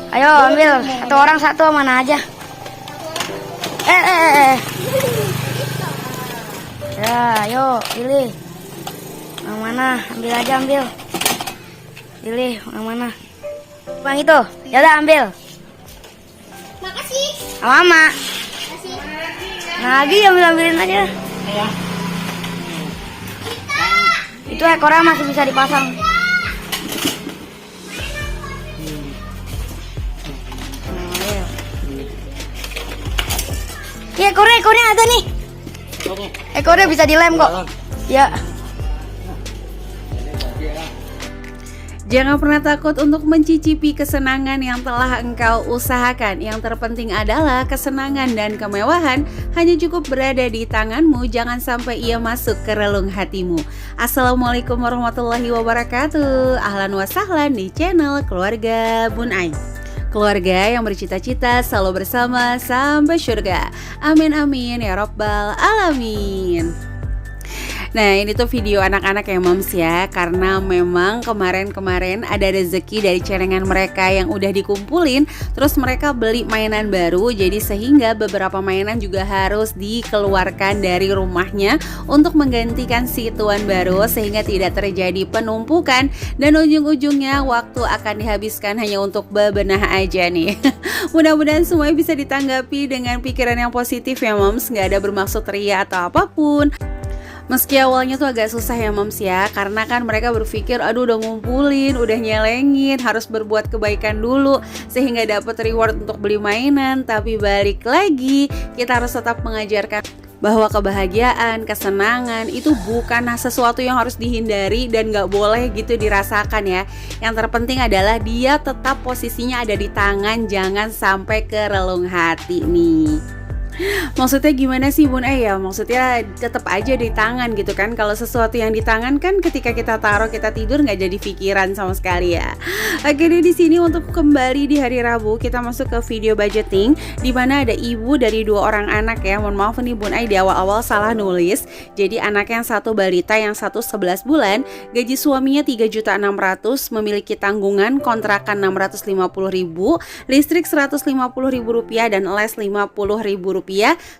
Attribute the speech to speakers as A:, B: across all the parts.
A: Ayo ambil satu orang satu, mana aja. Ya, ayo pilih. Yang mana? Ambil aja, ambil. Pilih yang mana? Bang itu. Ya udah ambil.
B: Makasih.
A: Mama.
B: Makasih.
A: Nah, lagi ambilin aja. Itu ekornya masih bisa dipasang. Iya, ekornya ada nih. Ekornya bisa dilem kok. Ya.
C: Jangan pernah takut untuk mencicipi kesenangan yang telah engkau usahakan. Yang terpenting adalah kesenangan dan kemewahan hanya cukup berada di tanganmu. Jangan sampai ia masuk ke relung hatimu. Assalamualaikum warahmatullahi wabarakatuh. Ahlan wa sahlan di channel Keluarga Bun Ai. Keluarga yang bercita-cita selalu bersama sampai surga. Amin amin ya rabbal alamin. Nah, ini tuh video anak-anak ya moms ya, karena memang kemarin-kemarin ada rezeki dari celengan mereka yang udah dikumpulin. Terus mereka beli mainan baru, jadi sehingga beberapa mainan juga harus dikeluarkan dari rumahnya untuk menggantikan si tuan baru, sehingga tidak terjadi penumpukan. Dan ujung-ujungnya waktu akan dihabiskan hanya untuk bebenah aja nih. Mudah-mudahan semuanya bisa ditanggapi dengan pikiran yang positif ya moms, nggak ada bermaksud ria atau apapun. Meski awalnya tuh agak susah ya moms ya, karena kan mereka berpikir aduh udah ngumpulin, udah nyelengin, harus berbuat kebaikan dulu sehingga dapat reward untuk beli mainan. Tapi balik lagi, kita harus tetap mengajarkan bahwa kebahagiaan, kesenangan itu bukan sesuatu yang harus dihindari dan gak boleh gitu dirasakan ya. Yang terpenting adalah dia tetap posisinya ada di tangan, jangan sampai ke relung hati nih. Maksudnya gimana sih Bun ya? Maksudnya tetap aja di tangan gitu kan. Kalau sesuatu yang di tangan kan ketika kita taruh kita tidur nggak jadi pikiran sama sekali ya. Oke deh, di sini untuk kembali di hari Rabu kita masuk ke video budgeting, di mana ada ibu dari 2 orang anak ya. Mohon maaf nih Bun di awal-awal salah nulis. Jadi anak yang satu balita, yang satu 11 bulan, gaji suaminya 3.600.000, memiliki tanggungan kontrakan 650.000, listrik 150.000 rupiah dan les 50.000 rupiah.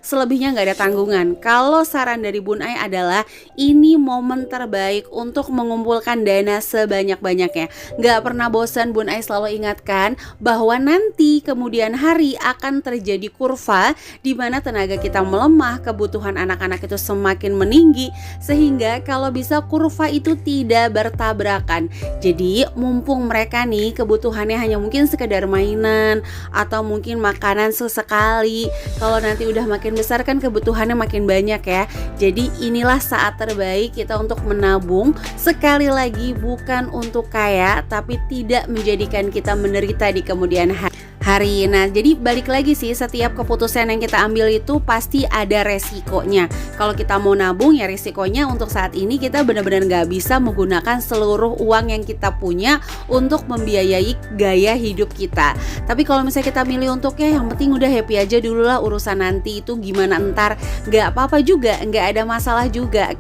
C: Selebihnya nggak ada tanggungan. Kalau saran dari Bun Ai adalah ini momen terbaik untuk mengumpulkan dana sebanyak-banyaknya. Nggak pernah bosan Bun Ai selalu ingatkan bahwa nanti kemudian hari akan terjadi kurva di mana tenaga kita melemah, kebutuhan anak-anak itu semakin meninggi, sehingga kalau bisa kurva itu tidak bertabrakan. Jadi mumpung mereka nih kebutuhannya hanya mungkin sekedar mainan atau mungkin makanan sesekali, kalau nanti udah makin besar kan kebutuhannya makin banyak ya. Jadi inilah saat terbaik kita untuk menabung. Sekali lagi bukan untuk kaya, tapi tidak menjadikan kita menderita di kemudian hari. Nah, jadi balik lagi sih, setiap keputusan yang kita ambil itu pasti ada resikonya. Kalau kita mau nabung ya resikonya untuk saat ini kita benar-benar nggak bisa menggunakan seluruh uang yang kita punya untuk membiayai gaya hidup kita. Tapi kalau misalnya kita milih untuk yang penting udah happy aja dulu lah, urusan nanti itu gimana ntar, nggak apa-apa juga, nggak ada masalah juga.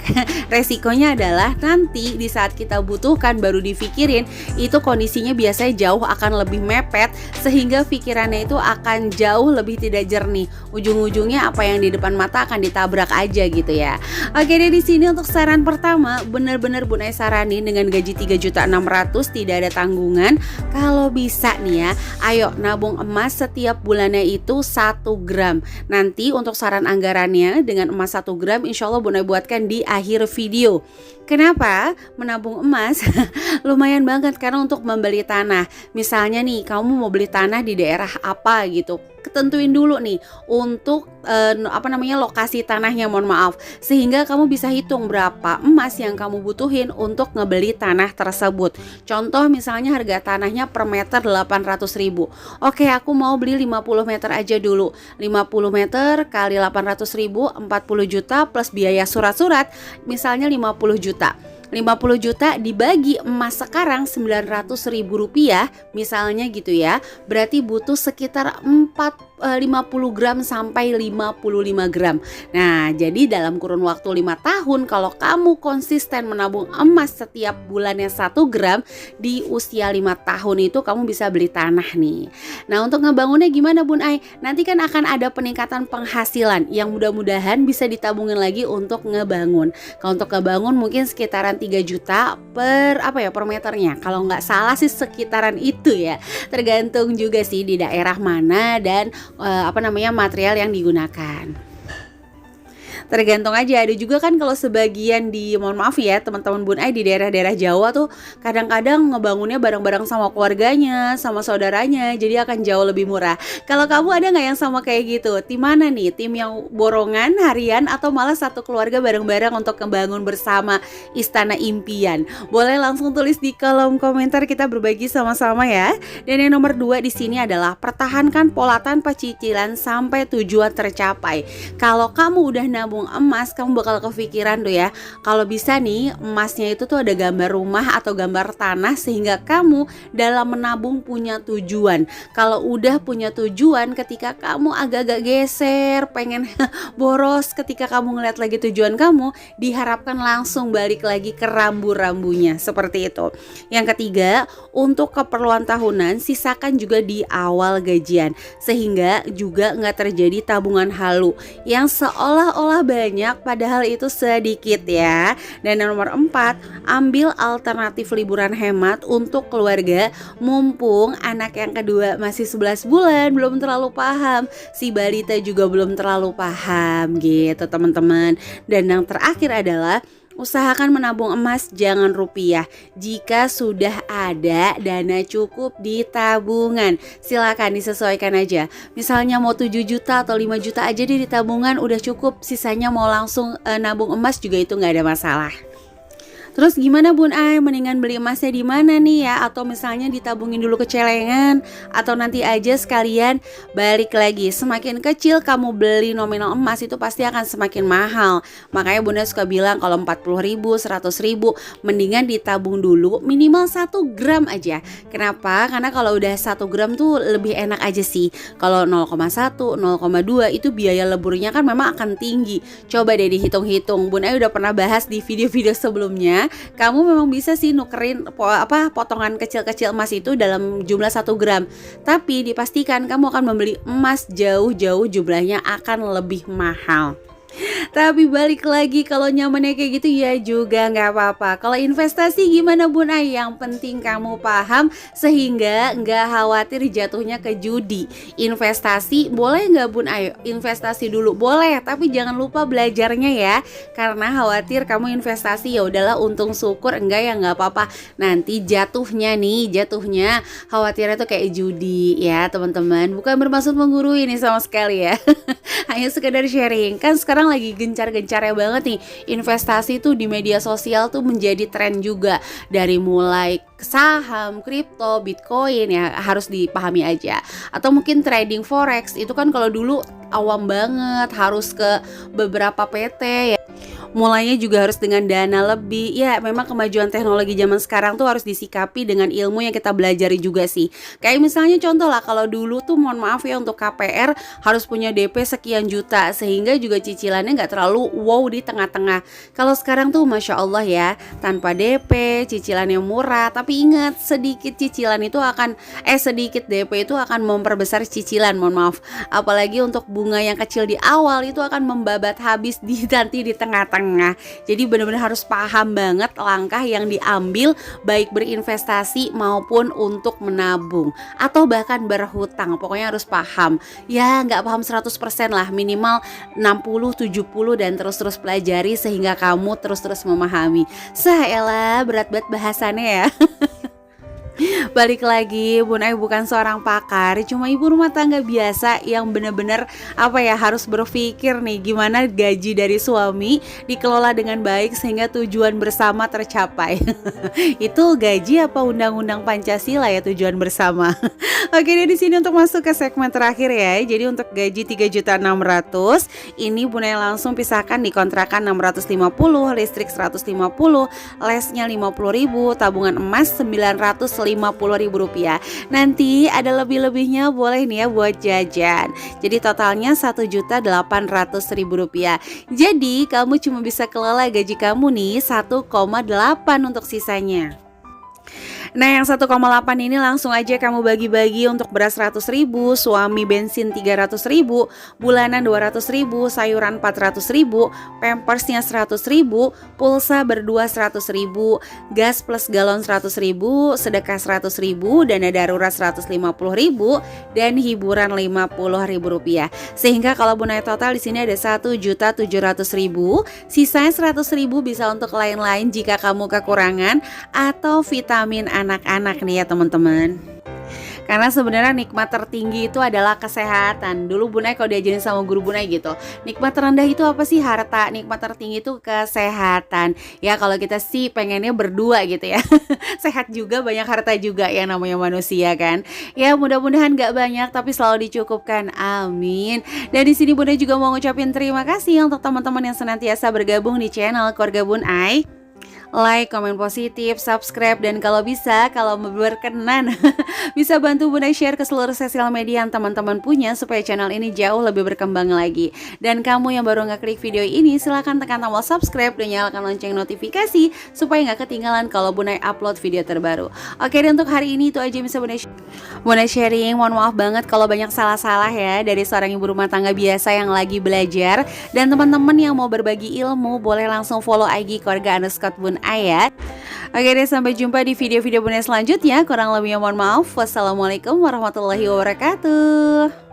C: Resikonya adalah nanti di saat kita butuhkan baru dipikirin, itu kondisinya biasanya jauh akan lebih mepet, sehingga pikirannya itu akan jauh lebih tidak jernih. Ujung-ujungnya apa yang di depan mata akan ditabrak aja gitu ya. Oke deh, di sini untuk saran pertama, bener-bener Bun Ai saranin dengan gaji 3.600.000 tidak ada tanggungan. Kalau bisa nih ya, ayo nabung emas setiap bulannya itu 1 gram. Nanti untuk saran anggarannya dengan emas 1 gram insya Allah Bun Ai buatkan di akhir video. Kenapa menabung emas? Lumayan banget karena untuk membeli tanah. Misalnya nih kamu mau beli tanah di daerah apa gitu, ketentuin dulu nih untuk lokasi tanahnya, mohon maaf, sehingga kamu bisa hitung berapa emas yang kamu butuhin untuk ngebeli tanah tersebut. Contoh misalnya harga tanahnya per meter 800.000. Oke, aku mau beli 50 meter aja dulu. 50 meter kali 800.000, 40 juta plus biaya surat-surat, misalnya 50 juta. 50 juta dibagi emas sekarang 900.000 rupiah misalnya gitu ya, berarti butuh sekitar 40 50 gram sampai 55 gram. Nah, jadi dalam kurun waktu 5 tahun kalau kamu konsisten menabung emas setiap bulannya 1 gram, di usia 5 tahun itu kamu bisa beli tanah nih. Nah, untuk ngebangunnya gimana Bun Ai? Nanti kan akan ada peningkatan penghasilan yang mudah-mudahan bisa ditabungin lagi untuk ngebangun. Kalau untuk ngebangun mungkin sekitaran 3 juta per meternya. Kalau nggak salah sih sekitaran itu ya. Tergantung juga sih di daerah mana dan material yang digunakan. Tergantung aja, ada juga kan kalau sebagian mohon maaf ya teman-teman Bun Ai di daerah-daerah Jawa tuh kadang-kadang ngebangunnya bareng-bareng sama keluarganya, sama saudaranya, jadi akan jauh lebih murah. Kalau kamu ada nggak yang sama kayak gitu? Tim mana nih? Tim yang borongan, harian, atau malah satu keluarga bareng-bareng untuk ngebangun bersama istana impian? Boleh langsung tulis di kolom komentar, kita berbagi sama-sama ya. Dan yang nomor 2 di sini adalah pertahankan pola tanpa cicilan sampai tujuan tercapai. Kalau kamu udah nabung emas, kamu bakal kepikiran tuh ya, kalau bisa nih emasnya itu tuh ada gambar rumah atau gambar tanah, sehingga kamu dalam menabung punya tujuan. Kalau udah punya tujuan, ketika kamu agak-agak geser, pengen boros, ketika kamu ngeliat lagi tujuan kamu, diharapkan langsung balik lagi ke rambu-rambunya, seperti itu. Yang ketiga, untuk keperluan tahunan sisakan juga di awal gajian, sehingga juga nggak terjadi tabungan halu yang seolah-olah banyak padahal itu sedikit ya. Dan yang nomor 4, ambil alternatif liburan hemat untuk keluarga, mumpung anak yang kedua masih 11 bulan, belum terlalu paham, si balita juga belum terlalu paham gitu teman-teman. Dan yang terakhir adalah usahakan menabung emas, jangan rupiah. Jika sudah ada dana cukup di tabungan, silakan disesuaikan aja. Misalnya mau 7 juta atau 5 juta aja di tabungan udah cukup, sisanya mau langsung nabung emas juga itu nggak ada masalah. Terus gimana Bun Ai, mendingan beli emasnya di mana nih ya? Atau misalnya ditabungin dulu ke celengan, atau nanti aja sekalian? Balik lagi, semakin kecil kamu beli nominal emas itu pasti akan semakin mahal. Makanya Bunda suka bilang kalau 40.000, 100.000 mendingan ditabung dulu minimal 1 gram aja. Kenapa? Karena kalau udah 1 gram tuh lebih enak aja sih. Kalau 0,1, 0,2 itu biaya leburnya kan memang akan tinggi. Coba deh dihitung-hitung. Bun Ai udah pernah bahas di video-video sebelumnya. Kamu memang bisa sih nukerin potongan kecil-kecil emas itu dalam jumlah 1 gram. Tapi dipastikan kamu akan membeli emas jauh-jauh jumlahnya akan lebih mahal. Tapi balik lagi, kalau nyamannya kayak gitu ya juga nggak apa-apa. Kalau investasi gimana Bun Ai? Yang penting kamu paham sehingga nggak khawatir jatuhnya ke judi. Investasi boleh nggak Bun Ai? Investasi dulu boleh, tapi jangan lupa belajarnya ya. Karena khawatir kamu investasi ya udahlah untung syukur, enggak ya nggak apa-apa. Nanti jatuhnya khawatirnya tuh kayak judi ya teman-teman. Bukan bermaksud menggurui ini sama sekali ya. Hanya sekedar sharing. Kan sekarang lagi gencar-gencarnya banget nih investasi tuh di media sosial tuh menjadi tren juga. Dari mulai saham, kripto, bitcoin ya harus dipahami aja. Atau mungkin trading forex, itu kan kalau dulu awam banget, harus ke beberapa PT ya. Mulainya juga harus dengan dana lebih. Ya memang kemajuan teknologi zaman sekarang tuh harus disikapi dengan ilmu yang kita belajari juga sih. Kayak misalnya contoh lah, kalau dulu tuh mohon maaf ya untuk KPR harus punya DP sekian juta, sehingga juga cicilannya gak terlalu wow di tengah-tengah. Kalau sekarang tuh Masya Allah ya, tanpa DP, cicilannya murah. Tapi ingat, sedikit DP itu akan memperbesar cicilan, mohon maaf. Apalagi untuk bunga yang kecil di awal itu akan membabat habis nanti di tengah-tengah. Jadi benar-benar harus paham banget langkah yang diambil, baik berinvestasi maupun untuk menabung atau bahkan berhutang. Pokoknya harus paham. Ya nggak paham 100% lah, minimal 60-70 dan terus-terus pelajari sehingga kamu terus-terus memahami. Elah berat banget bahasannya ya. Balik lagi, Bun Ai bukan seorang pakar, cuma ibu rumah tangga biasa yang benar-benar harus berpikir nih gimana gaji dari suami dikelola dengan baik sehingga tujuan bersama tercapai. Itu gaji apa undang-undang Pancasila ya tujuan bersama. Oke deh, di sini untuk masuk ke segmen terakhir ya. Jadi untuk gaji 3.600.000 ini Bun Ai langsung pisahkan di kontrakan 650, listrik 150, lesnya 50.000, tabungan emas 950 Rp150.000. Nanti ada lebih-lebihnya boleh nih ya buat jajan. Jadi totalnya Rp1.800.000. Jadi kamu cuma bisa kelola gaji kamu nih 1,8 untuk sisanya. Nah, yang 1,8 ini langsung aja kamu bagi-bagi untuk beras 100.000, suami bensin 300.000, bulanan 200.000, sayuran 400.000, pampersnya 100.000, pulsa berdua 100.000, gas plus galon 100.000, sedekah 100.000, dana darurat 150.000, dan hiburan Rp50.000. Sehingga kalau bunai total di sini ada 1.700.000, sisanya 100.000 bisa untuk lain-lain jika kamu kekurangan atau vitamin anak-anak nih ya teman-teman. Karena sebenarnya nikmat tertinggi itu adalah kesehatan. Dulu Bunai kalau diajarin sama guru Bunai gitu, nikmat terendah itu apa sih? Harta. Nikmat tertinggi itu kesehatan. Ya kalau kita sih pengennya berdua gitu ya. Sehat juga, banyak harta juga ya, namanya manusia kan. Ya mudah-mudahan gak banyak tapi selalu dicukupkan. Amin. Dan di sini Bunda juga mau ngucapin terima kasih untuk teman-teman yang senantiasa bergabung di channel Keluarga Bunai. Like, komen positif, subscribe, dan kalau bisa, kalau berkenan bisa bantu Bunda share ke seluruh sosial media yang teman-teman punya supaya channel ini jauh lebih berkembang lagi. Dan kamu yang baru ngeklik video ini, silahkan tekan tombol subscribe dan nyalakan lonceng notifikasi supaya nggak ketinggalan kalau Bunda upload video terbaru. Oke, dan untuk hari ini itu aja bisa Bunda sharing. Mohon maaf banget kalau banyak salah-salah ya dari seorang ibu rumah tangga biasa yang lagi belajar. Dan teman-teman yang mau berbagi ilmu boleh langsung follow IG keluarga_Bun Ayat. Oke deh, sampai jumpa di video-video Bunda selanjutnya. Kurang lebihnya mohon maaf. Wassalamualaikum warahmatullahi wabarakatuh.